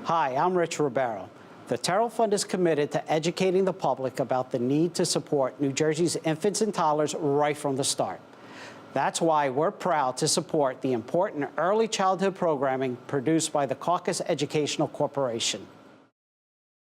Hi, I'm Rich Ribeiro. The Terrell Fund is committed to educating the public about the need to support New Jersey's infants and toddlers right from the start. That's why we're proud to support the important early childhood programming produced by the Caucus Educational Corporation.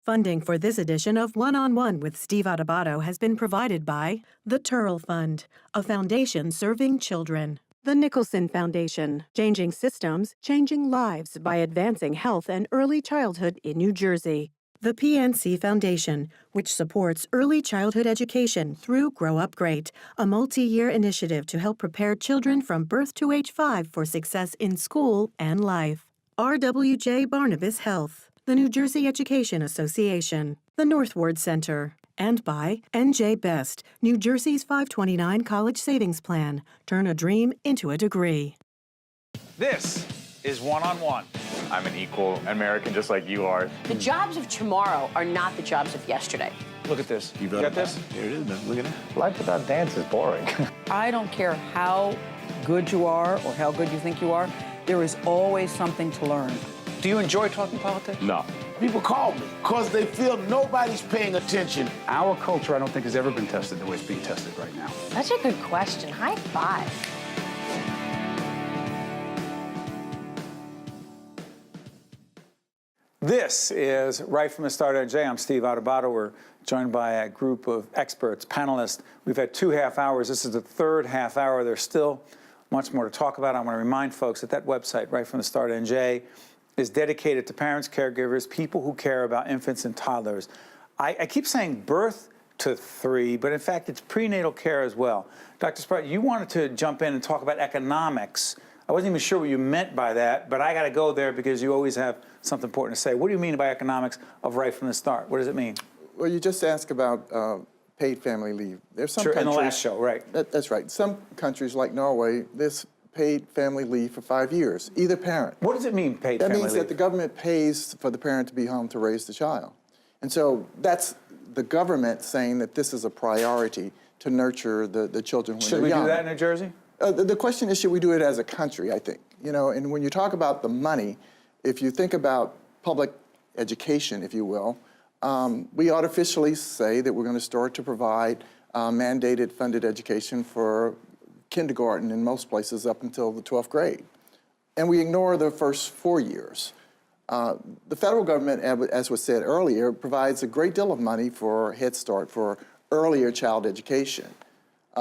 Funding for this edition of One-on-One with Steve Adubato has been provided by the Terrell Fund, a foundation serving children. The Nicholson Foundation, changing systems, changing lives by advancing health and early childhood in New Jersey. The PNC Foundation, which supports early childhood education through Grow Up Great, a multi-year initiative to help prepare children from birth to age 5 for success in school and life. RWJ Barnabas Health, the New Jersey Education Association, the Northward Center, and by NJ Best, New Jersey's 529 College Savings Plan. Turn a dream into a degree. This is One-on-One. I'm an equal American just like you are. The jobs of tomorrow are not the jobs of yesterday. Look at this. You got this? Here it is, man. Look at that. Life without dance is boring. I don't care how good you are or how good you think you are, there is always something to learn. Do you enjoy talking politics? No. People call me because they feel nobody's paying attention. Our culture, I don't think, has ever been tested the way it's being tested right now. That's a good question. High five. This is Right from the Start NJ. I'm Steve Adubato. We're joined by a group of experts, panelists. We've had 2 half hours. This is the third half hour. There's still much more to talk about. I want to remind folks that that website, Right from the Start NJ, is dedicated to parents, caregivers, people who care about infants and toddlers. I keep saying birth to 3, but in fact, it's prenatal care as well. Dr. Sprott, you wanted to jump in and talk about economics. I wasn't even sure what you meant by that, but I got to go there because you always have something important to say. What do you mean by economics of Right from the Start? What does it mean? Well, you just asked about paid family leave. There's some sure, countries, in the last show, right. That's right. Some countries like Norway, this paid family leave for 5 years, either parent. What does it mean, paid family leave? That means that the government pays for the parent to be home to raise the child. And so that's the government saying that this is a priority to nurture the children when they're young. Should we do that in New Jersey? The question is, should we do it as a country, I think. You know, and when you talk about the money, if you think about public education, if you will, we artificially say that we're going to start to provide mandated funded education for kindergarten in most places up until the 12th grade. And we ignore the first 4 years. The federal government, as was said earlier, provides a great deal of money for Head Start, for earlier child education.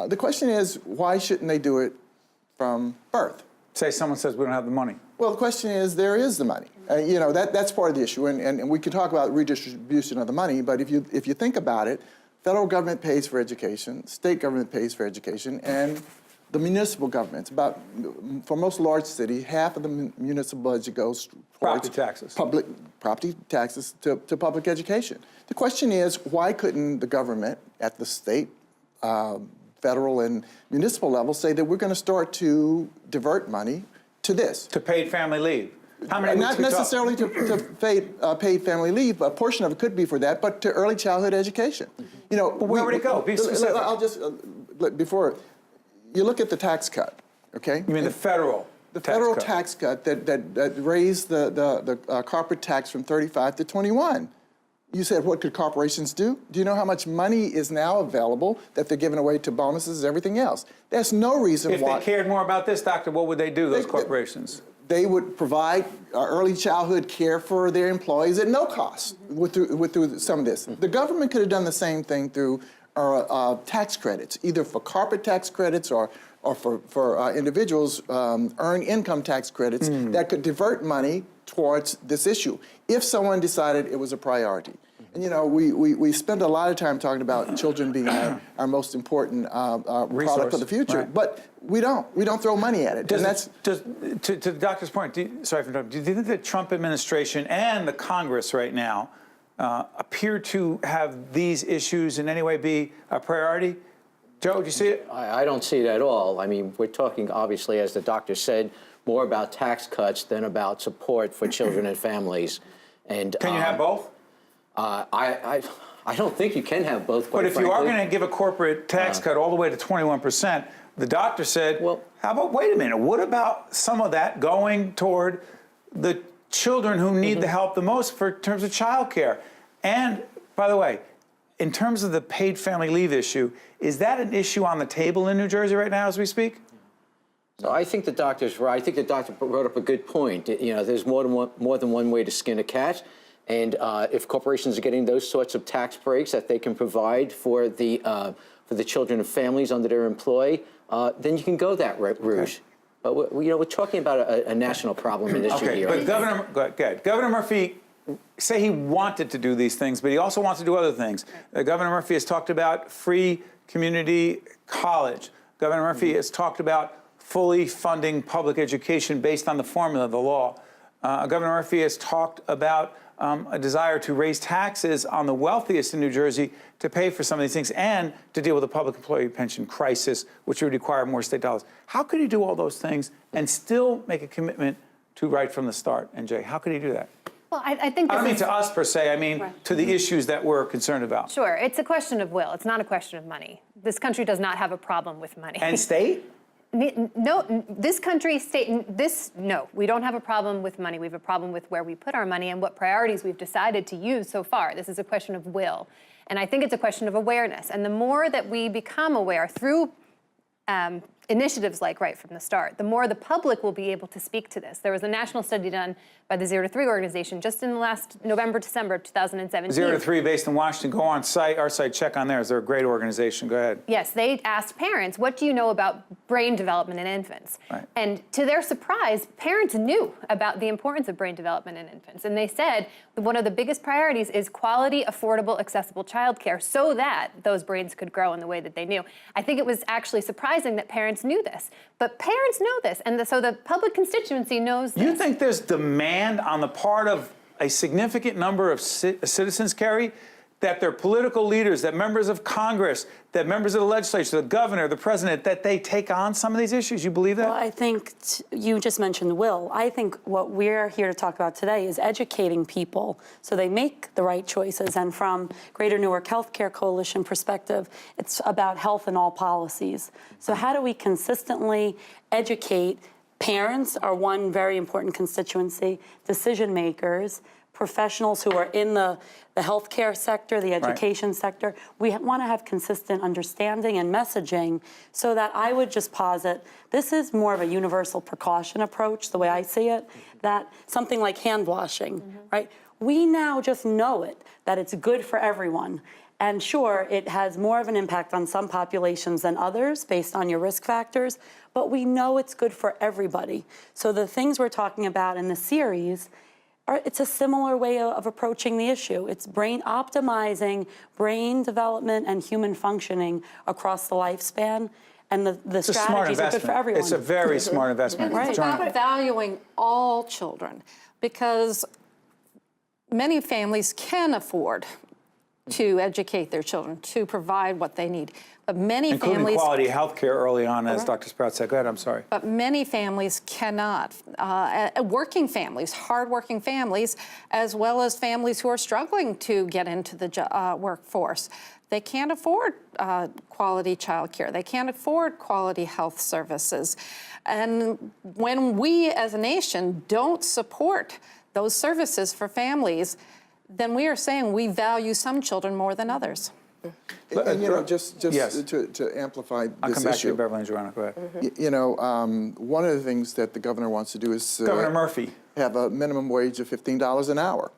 The question is, why shouldn't they do it from birth? Say someone says we don't have the money. Well, the question is, there is the money. You know, that's part of the issue, and we can talk about redistribution of the money, but if you think about it, federal government pays for education, state government pays for education, and the municipal governments, for most large cities, half of the municipal budget goes towards public property taxes to public education. The question is, why couldn't the government at the state, federal, and municipal level say that we're going to start to divert money to this? To paid family leave. How many Not necessarily to paid family leave, but a portion of it could be for that, but to early childhood education. You know, well, where would it go? Be specific. I'll just, before, you look at the tax cut, okay? You mean the federal tax cut that raised the corporate tax from 35 to 21. You said, what could corporations do? Do you know how much money is now available that they're giving away to bonuses and everything else? There's no reason why. If they cared more about this, doctor, what would they do, those corporations? They would provide early childhood care for their employees at no cost through some of this. The government could have done the same thing through tax credits, either for corporate tax credits or for individuals, earned income tax credits that could divert money towards this issue if someone decided it was a priority. And you know, we spend a lot of time talking about children being our most important product of the future, right. But we don't throw money at it. To the doctor's point, sorry for interrupting, do you think the Trump administration and the Congress right now appear to have these issues in any way be a priority? Joe, do you see it? I don't see it at all. I mean, we're talking, obviously, as the doctor said, more about tax cuts than about support for children and families. And can you have both? I don't think you can have both. But if you are going to give a corporate tax cut all the way to 21%, the doctor said, well, how about, wait a minute, what about some of that going toward the children who need the help the most in terms of childcare. And by the way, in terms of the paid family leave issue, is that an issue on the table in New Jersey right now as we speak? So I think the doctor's right. I think the doctor brought up a good point. You know, there's more than one way to skin a cat. And if corporations are getting those sorts of tax breaks that they can provide for the children of families under their employ, then you can go that route. Okay. But we're talking about a national problem in this year. But Governor Murphy, say he wanted to do these things, but he also wants to do other things. Governor Murphy has talked about free community college. Governor Murphy has talked about fully funding public education based on the formula of the law. Governor Murphy has talked about a desire to raise taxes on the wealthiest in New Jersey to pay for some of these things and to deal with the public employee pension crisis, which would require more state dollars. How could he do all those things and still make a commitment to right from the start, NJ? How could he do that? Well, I think I don't mean to us per se, I mean to the issues that we're concerned about. Sure, it's a question of will. It's not a question of money. This country does not have a problem with money. And state? No, this country, no, we don't have a problem with money. We have a problem with where we put our money and what priorities we've decided to use so far. This is a question of will. And I think it's a question of awareness. And the more that we become aware through initiatives like Right from the Start, the more the public will be able to speak to this. There was a national study done by the 0 to 3 organization just in the last November, December of 2017. 0 to 3 based in Washington. Go on site, our site, check on theirs. They're a great organization. Go ahead. Yes, they asked parents, what do you know about brain development in infants? Right. And to their surprise, parents knew about the importance of brain development in infants. And they said one of the biggest priorities is quality, affordable, accessible childcare so that those brains could grow in the way that they knew. I think it was actually surprising that parents knew this. But parents know this, and so the public constituency knows this. You think there's demand on the part of a significant number of citizens, Carrie, that their political leaders, that members of Congress, that members of the legislature, the governor, the president, that they take on some of these issues? You believe that? Well, I think you just mentioned will. I think what we're here to talk about today is educating people so they make the right choices. And from Greater Newark Healthcare Coalition perspective, it's about health in all policies. So how do we consistently educate parents are one very important constituency, decision makers, professionals who are in the healthcare sector, the education sector. We want to have consistent understanding and messaging so that I would just posit this is more of a universal precaution approach, the way I see it, that something like hand washing, right? We now just know it, that it's good for everyone. And sure, it has more of an impact on some populations than others based on your risk factors, but we know it's good for everybody. So the things we're talking about in the series it's a similar way of approaching the issue. It's optimizing brain development and human functioning across the lifespan, and the strategies are good for everyone. It's a very smart investment. It's about valuing all children, because many families can afford to educate their children, to provide what they need. But many including families... quality health care early on, as Dr. Sprott said. Go ahead, I'm sorry. But many families cannot. Working families, hardworking families, as well as families who are struggling to get into the workforce, they can't afford quality childcare. They can't afford quality health services. And when we as a nation don't support those services for families, then we are saying we value some children more than others. And you know, just to amplify this issue. I'll come back to you, Beverly and Joanna. Go ahead. You know, one of the things that the governor wants to do is Governor Murphy have a minimum wage of $15 an hour.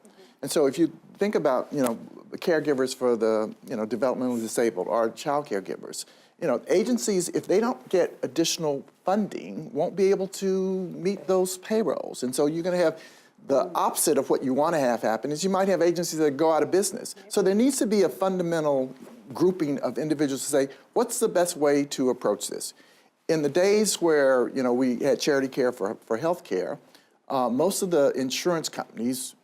And so if you think about, you know, the caregivers for the, you know, developmentally disabled or child caregivers, you know, agencies, if they don't get additional funding, won't be able to meet those payrolls. And so you're going to have the opposite of what you want to have happen is you might have agencies that go out of business. So there needs to be a fundamental grouping of individuals to say, what's the best way to approach this? In the days where, you know, we had charity care for health care, most of the insurance companies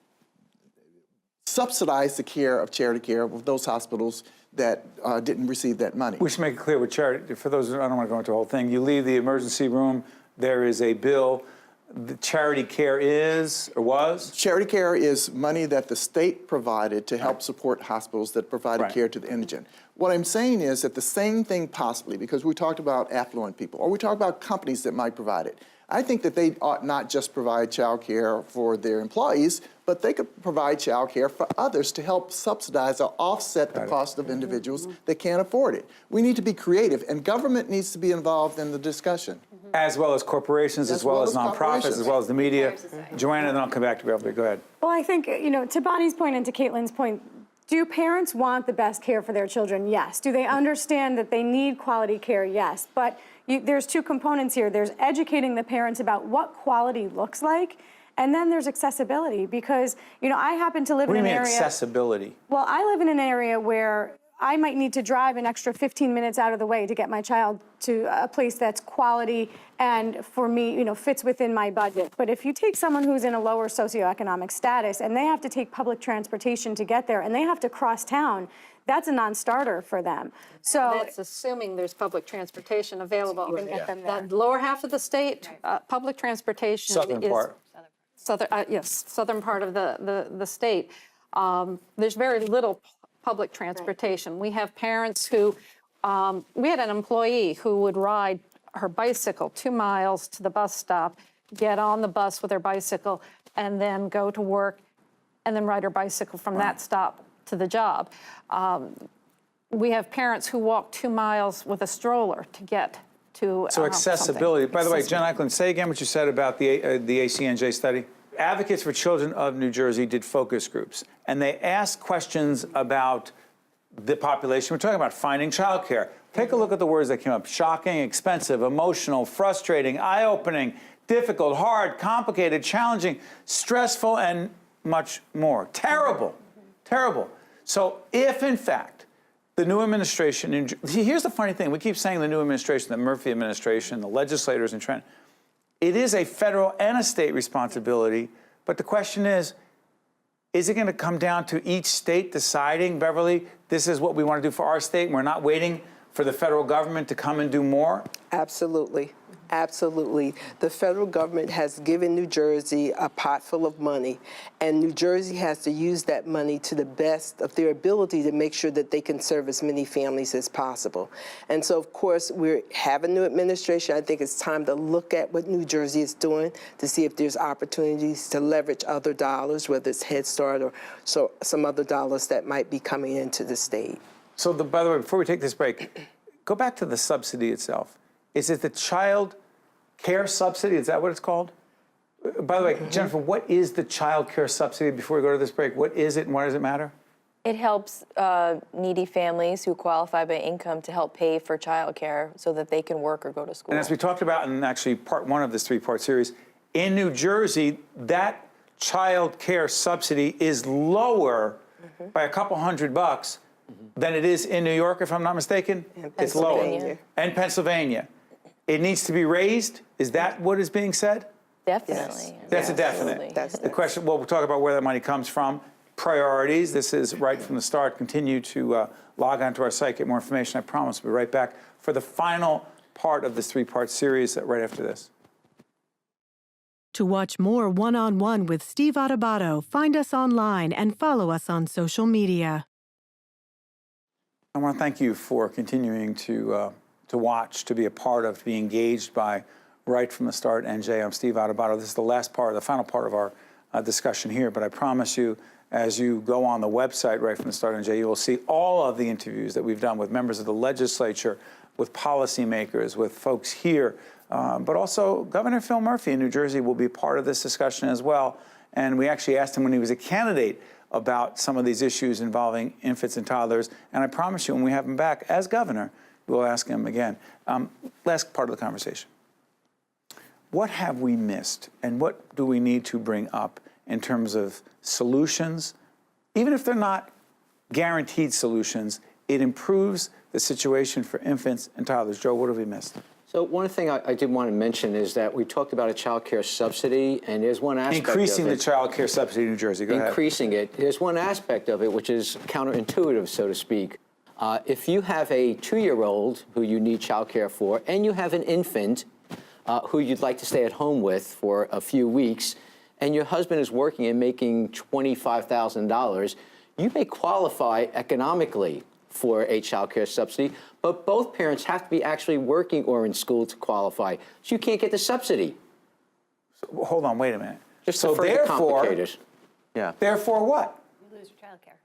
subsidized the care of charity care of those hospitals that didn't receive that money. We should make it clear with charity, for those who I don't want to go into the whole thing, you leave the emergency room, there is a bill. The charity care is, or was? Charity care is money that the state provided to help support hospitals that provided care to the indigent. What I'm saying is that the same thing possibly, because we talked about affluent people, or we talked about companies that might provide it. I think that they ought not just provide child care for their employees, but they could provide child care for others to help subsidize or offset the cost of individuals that can't afford it. We need to be creative, and government needs to be involved in the discussion. As well as corporations, as well as nonprofits, as well as the media. Joanna, then I'll come back to Beverly. Go ahead. Well, I think, to Bonnie's point and to Kaitlin's point, do parents want the best care for their children? Yes. Do they understand that they need quality care? Yes. But there's two components here. There's educating the parents about what quality looks like, and then there's accessibility, because, I happen to live in an area— What do you mean accessibility? Well, I live in an area where I might need to drive an extra 15 minutes out of the way to get my child to a place that's quality and, for me, fits within my budget. But if you take someone who's in a lower socioeconomic status and they have to take public transportation to get there and they have to cross town, that's a non-starter for them. So that's assuming there's public transportation available. You can get them there. The lower half of the state, public transportation Southern is part. Southern part of the state. There's very little public transportation. We have parents who, we had an employee who would ride her bicycle 2 miles to the bus stop, get on the bus with her bicycle, and then go to work, and then ride her bicycle from that stop to the job. We have parents who walk 2 miles with a stroller to get to So accessibility. By the way, Jen Eichlin, say again what you said about the ACNJ study. Advocates for Children of New Jersey did focus groups, and they asked questions about the population. We're talking about finding childcare. Take a look at the words that came up: shocking, expensive, emotional, frustrating, eye-opening, difficult, hard, complicated, challenging, stressful, and much more. Terrible, terrible. So if, in fact, the new administration, here's the funny thing, we keep saying the new administration, the Murphy administration, the legislators in Trenton, it is a federal and a state responsibility, but the question is it going to come down to each state deciding, Beverly, this is what we want to do for our state, and we're not waiting for the federal government to come and do more? Absolutely. Absolutely. The federal government has given New Jersey a pot full of money, and New Jersey has to use that money to the best of their ability to make sure that they can serve as many families as possible. And so, of course, we have a new administration. I think it's time to look at what New Jersey is doing to see if there's opportunities to leverage other dollars, whether it's Head Start or some other dollars that might be coming into the state. So, by the way, before we take this break, go back to the subsidy itself. Is it the child care subsidy? Is that what it's called? By the way, Jennifer, what is the child care subsidy before we go to this break? What is it and why does it matter? It helps needy families who qualify by income to help pay for child care so that they can work or go to school. And as we talked about in actually part one of this three-part series, in New Jersey, that child care subsidy is lower by a couple $100 than it is in New York, if I'm not mistaken. It's lower. And Pennsylvania. It needs to be raised? Is that what is being said? Definitely. Yes. That's a definite. That's the question. Well, we'll talk about where that money comes from. Priorities. This is right from the start. Continue to log on to our site, get more information. I promise we'll be right back for the final part of this three-part series right after this. To watch more One-on-One with Steve Adubato, find us online and follow us on social media. I want to thank you for continuing to watch, to be a part of, to be engaged by right from the start, NJ. I'm Steve Adubato. This is the last part, the final part of our discussion here, but I promise you, as you go on the website right from the start, NJ, you will see all of the interviews that we've done with members of the legislature, with policymakers, with folks here, but also Governor Phil Murphy in New Jersey will be part of this discussion as well. And we actually asked him when he was a candidate about some of these issues involving infants and toddlers. And I promise you, when we have him back as governor, we'll ask him again. Last part of the conversation. What have we missed, and what do we need to bring up in terms of solutions? Even if they're not guaranteed solutions, it improves the situation for infants and toddlers. Joe, what have we missed? So one thing I did want to mention is that we talked about a child care subsidy, and there's one aspect Increasing of it. the child care subsidy in New Jersey. Go ahead. Increasing it. There's one aspect of it which is counterintuitive, so to speak. If you have a 2-year-old who you need child care for, and you have an infant who you'd like to stay at home with for a few weeks, and your husband is working and making $25,000, you may qualify economically for a child care subsidy, but both parents have to be actually working or in school to qualify. So you can't get the subsidy. hold on, wait a minute. Just so to further complicate it. Yeah. Therefore what? You lose your childcare.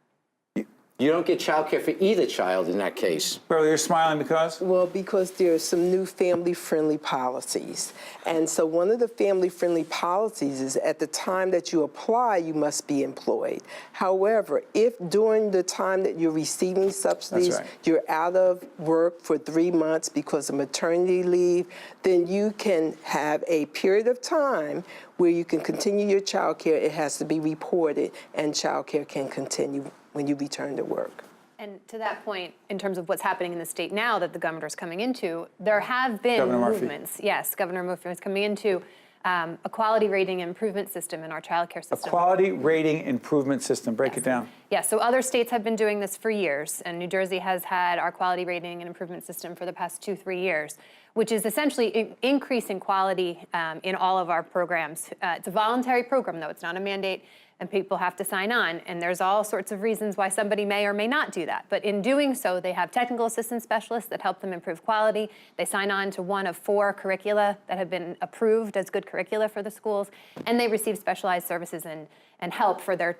You don't get childcare for either child in that case. Beverly, you're smiling because? Well, because there are some new family-friendly policies. And so one of the family-friendly policies is at the time that you apply, you must be employed. However, if during the time that you're receiving subsidies, you're out of work for 3 months because of maternity leave, then you can have a period of time where you can continue your child care. It has to be reported, and child care can continue when you return to work. And to that point, in terms of what's happening in the state now that the governor's coming into, there have been movements. Yes, Governor Murphy is coming into a quality rating improvement system in our child care system. A quality rating improvement system. Break it down. Yes, so other states have been doing this for years, and New Jersey has had our quality rating and improvement system for the past 2-3 years, which is essentially increasing quality in all of our programs. It's a voluntary program, though. It's not a mandate, and people have to sign on. And there's all sorts of reasons why somebody may or may not do that. But in doing so, they have technical assistance specialists that help them improve quality. They sign on to one of 4 curricula that have been approved as good curricula for the schools. And they receive specialized services and help for their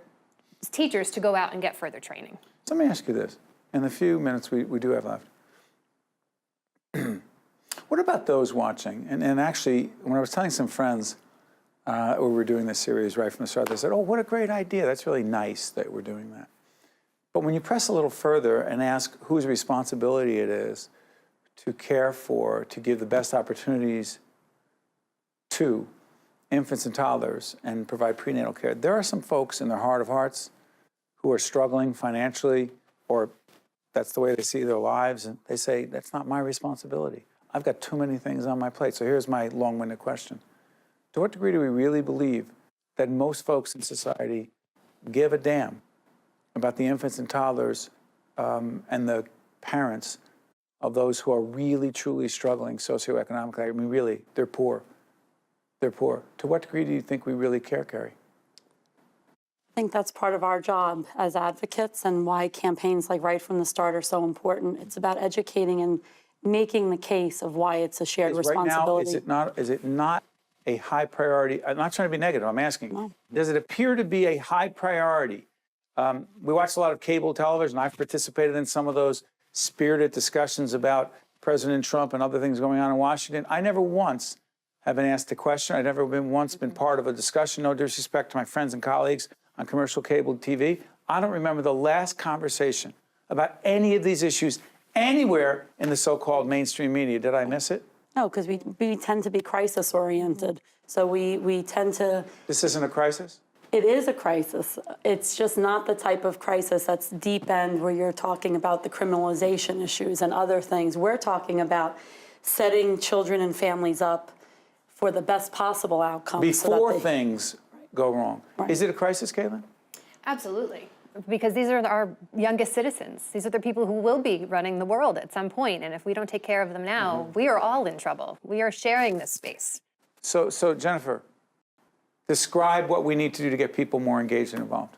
teachers to go out and get further training. Let me ask you this. In the few minutes we do have left, what about those watching? And actually, when I was telling some friends, we were doing this series right from the start, they said, oh, what a great idea. That's really nice that we're doing that. But when you press a little further and ask whose responsibility it is to care for, to give the best opportunities to infants and toddlers and provide prenatal care, there are some folks in their heart of hearts who are struggling financially, or that's the way they see their lives, and they say, that's not my responsibility. I've got too many things on my plate. So here's my long-winded question. To what degree do we really believe that most folks in society give a damn about the infants and toddlers and the parents of those who are really, truly struggling socioeconomically? I mean, really, they're poor. They're poor. To what degree do you think we really care, Carrie? I think that's part of our job as advocates and why campaigns like Right from the Start are so important. It's about educating and making the case of why it's a shared responsibility. Right now, is it not a high priority? I'm not trying to be negative, I'm asking. No. Does it appear to be a high priority? We watch a lot of cable television. I've participated in some of those spirited discussions about President Trump and other things going on in Washington. I never once have been asked a question. I've never once been part of a discussion, no disrespect to my friends and colleagues on commercial cable TV. I don't remember the last conversation about any of these issues anywhere in the so-called mainstream media. Did I miss it? No, because we tend to be crisis-oriented. So we tend to... This isn't a crisis? It is a crisis. It's just not the type of crisis that's deep end where you're talking about the criminalization issues and other things. We're talking about setting children and families up for the best possible outcomes. Before things go wrong. Right. Is it a crisis, Kaitlin? Absolutely. Because these are our youngest citizens. These are the people who will be running the world at some point. And if we don't take care of them now, we are all in trouble. We are sharing this space. So Jennifer, describe what we need to do to get people more engaged and involved.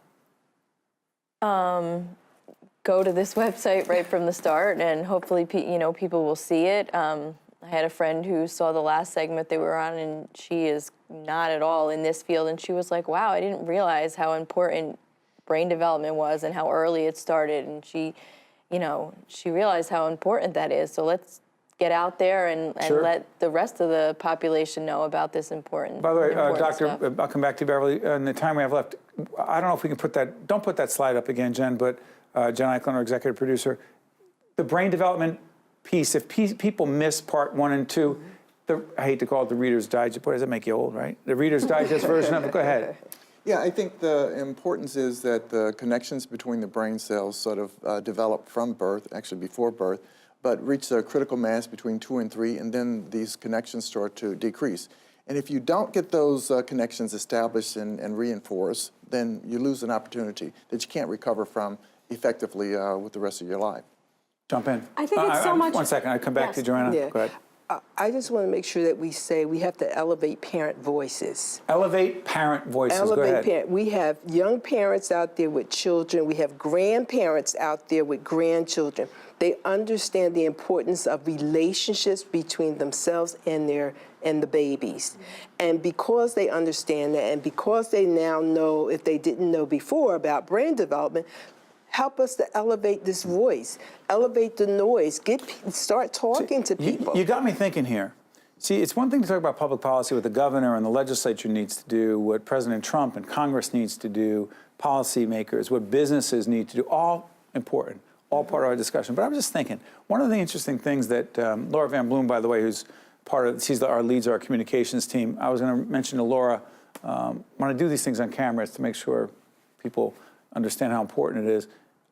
Go to this website right from the start, and hopefully, people will see it. I had a friend who saw the last segment they were on, and she is not at all in this field, and she was like, wow, I didn't realize how important brain development was and how early it started, and she realized how important that is. So let's get out there and let the rest of the population know about this important. By the way, Doctor, stuff. I'll come back to you, Beverly. In the time we have left, I don't know if we can put that. Don't put that slide up again, Jen. But Jen Eichlin, our executive producer, the brain development piece. If people miss part 1 and 2, I hate to call it the Reader's Digest. Boy, does that make you old, right? The Reader's Digest version of it. Go ahead. Yeah, I think the importance is that the connections between the brain cells sort of develop from birth, actually before birth, but reach a critical mass between 2 and 3, and then these connections start to decrease. And if you don't get those connections established and reinforced, then you lose an opportunity that you can't recover from effectively with the rest of your life. Jump in. I think it's so much... One second, I come back to Joanna. Yeah. Go ahead. I just want to make sure that we say we have to elevate parent voices. Elevate parent voices. Go ahead. We have young parents out there with children. We have grandparents out there with grandchildren. They understand the importance of relationships between themselves and the babies. And because they understand that, and because they now know, if they didn't know before, about brain development, help us to elevate this voice, elevate the noise, start talking to people. You got me thinking here. See, it's one thing to talk about public policy, what the governor and the legislature needs to do, what President Trump and Congress needs to do, policymakers, what businesses need to do, all important, all part of our discussion. But I was just thinking, one of the interesting things that Laura Van Bloom, by the way, who's leads our communications team, I was going to mention to Laura, when I do these things on camera, it's to make sure people understand how important it is.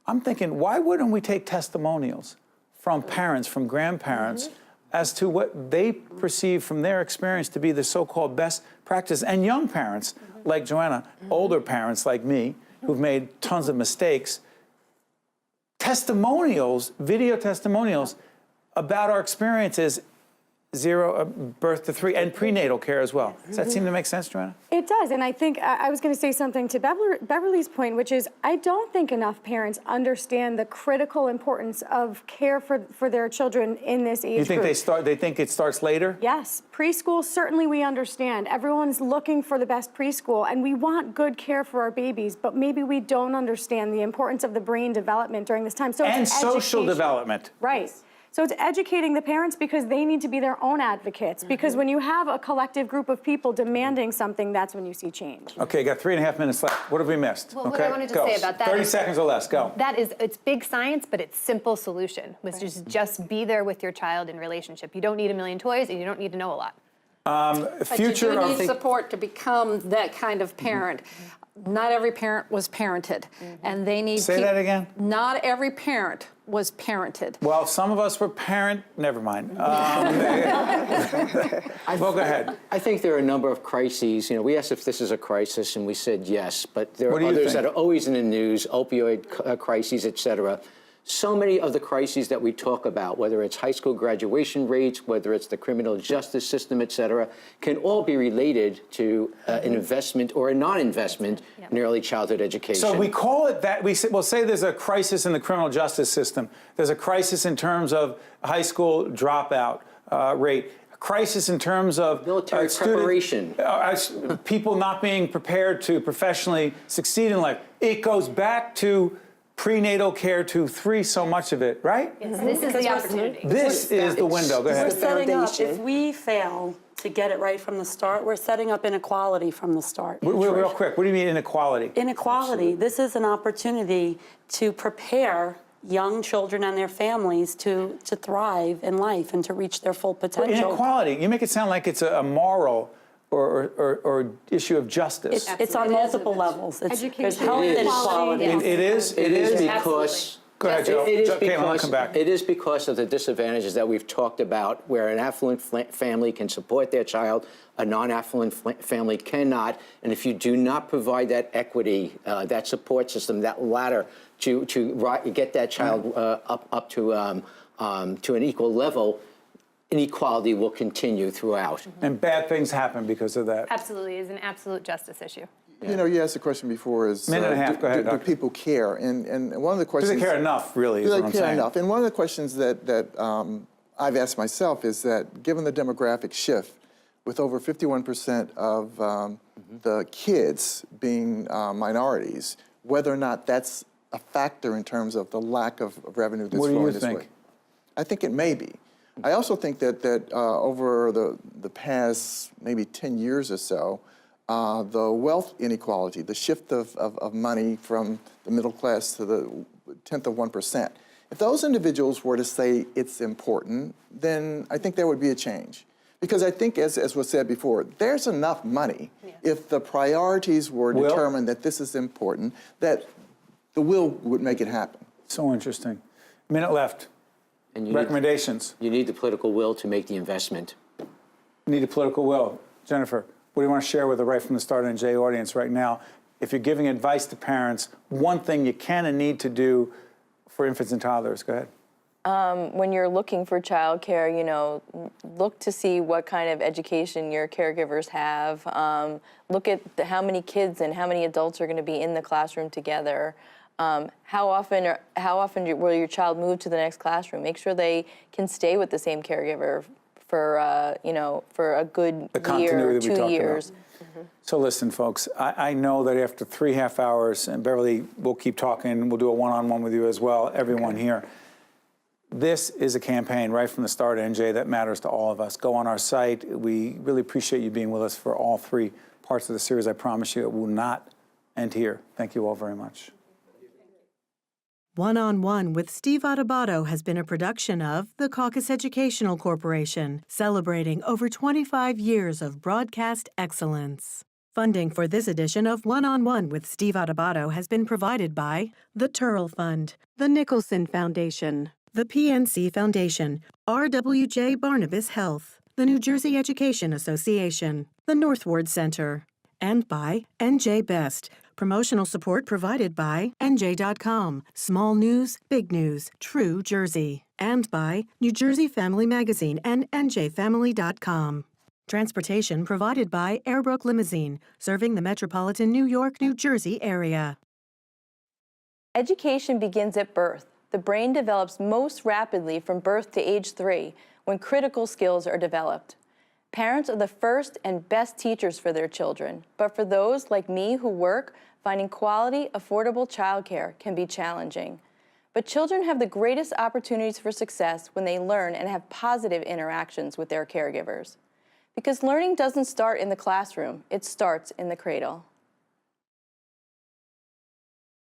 I'm thinking, why wouldn't we take testimonials from parents, from grandparents, as to what they perceive from their experience to be the so-called best practice, and young parents like Joanna, older parents like me, who've made tons of mistakes, testimonials, video testimonials about our experiences, 0 birth to 3, and prenatal care as well. Does that seem to make sense, Joanna? It does, and I think I was going to say something to Beverly's point, which is I don't think enough parents understand the critical importance of care for their children in this age You think group. they think it starts later? Yes, preschool, certainly we understand. Everyone's looking for the best preschool, and we want good care for our babies, but maybe we don't understand the importance of the brain development during this time. So And it's social education. development. Right. So it's educating the parents because they need to be their own advocates. Because when you have a collective group of people demanding something, that's when you see change. Okay, got 3.5 minutes left. What have we missed? Well, okay, what I wanted to go. say about that 30 is- seconds or less, go. That is, it's big science, but it's simple solution, which is just be there with your child in relationship. You don't need a million toys, and you don't need to know a lot. But you do need support to become that kind of parent. Not every parent was parented, and they need. Say that again? Not every parent was parented. Well, some of us were never mind. Well, go ahead. I think there are a number of crises. You know, we asked if this is a crisis, and we said yes, but there What are do you others think? that are always in the news, opioid crises, et cetera. So many of the crises that we talk about, whether it's high school graduation rates, whether it's the criminal justice system, et cetera, can all be related to an investment or a non-investment in early childhood education. So we call it that. We'll say there's a crisis in the criminal justice system. There's a crisis in terms of high school dropout rate. A crisis in terms of military preparation. People not being prepared to professionally succeed in life. It goes back to prenatal care to 3, so much of it, right? Yes, this is the opportunity. This is the window. Go ahead. We're setting up, if we fail to get it right from the start, we're setting up inequality from the start. Real quick, what do you mean inequality? Inequality. This is an opportunity to prepare young children and their families to thrive in life and to reach their full potential. But inequality, you make it sound like it's a moral or issue of justice. It's on multiple levels. There's health inequality. It is because. Go ahead, Joe. I'll come back. It is because of the disadvantages that we've talked about, where an affluent family can support their child, a non-affluent family cannot. And if you do not provide that equity, that support system, that ladder to get that child up to an equal level, inequality will continue throughout. And bad things happen because of that. Absolutely, it's an absolute justice issue. You know, you asked the question before is, minute and a half, go ahead, do people care? And one of the questions... Do they care enough, really, is do what they I'm care saying. enough? And one of the questions that I've asked myself is that given the demographic shift, with over 51% of the kids being minorities, whether or not that's a factor in terms of the lack of revenue that's flowing this way. What do you think? I think it may be. I also think that over the past maybe 10 years or so, the wealth inequality, the shift of money from the middle class to the 10th of 1%, if those individuals were to say it's important, then I think there would be a change. Because I think, as was said before, there's enough money. If the priorities were determined that this is important, that the will would make it happen. So interesting. Minute left. And recommendations. You need the political will to make the investment. Need a political will. Jennifer, what do you want to share with the Right from the Start NJ audience right now? If you're giving advice to parents, one thing you can and need to do for infants and toddlers, go ahead. when you're looking for childcare, you know, look to see what kind of education your caregivers have. Look at how many kids and how many adults are going to be in the classroom together. How often will your child move to the next classroom? Make sure they can stay with the same caregiver for you know, for a good year, 2 years. So listen, folks, I know that after 3 half hours, and Beverly, we'll keep talking, we'll do a one-on-one with you as well, everyone here. This is a campaign right from the start, NJ, that matters to all of us. Go on our site. We really appreciate you being with us for all 3 parts of the series. I promise you it will not end here. Thank you all very much. One-on-One with Steve Adubato has been a production of the Caucus Educational Corporation, celebrating over 25 years of broadcast excellence. Funding for this edition of One-on-One with Steve Adubato has been provided by the Turl Fund, the Nicholson Foundation, the PNC Foundation, RWJ Barnabas Health, the New Jersey Education Association, the Northward Center, and by NJ Best. Promotional support provided by NJ.com, Small News, Big News, True Jersey, and by New Jersey Family Magazine and NJFamily.com. Transportation provided by Airbrook Limousine, serving the metropolitan New York, New Jersey area. Education begins at birth. The brain develops most rapidly from birth to age 3, when critical skills are developed. Parents are the first and best teachers for their children, but for those like me who work, finding quality, affordable childcare can be challenging. But children have the greatest opportunities for success when they learn and have positive interactions with their caregivers. Because learning doesn't start in the classroom, it starts in the cradle.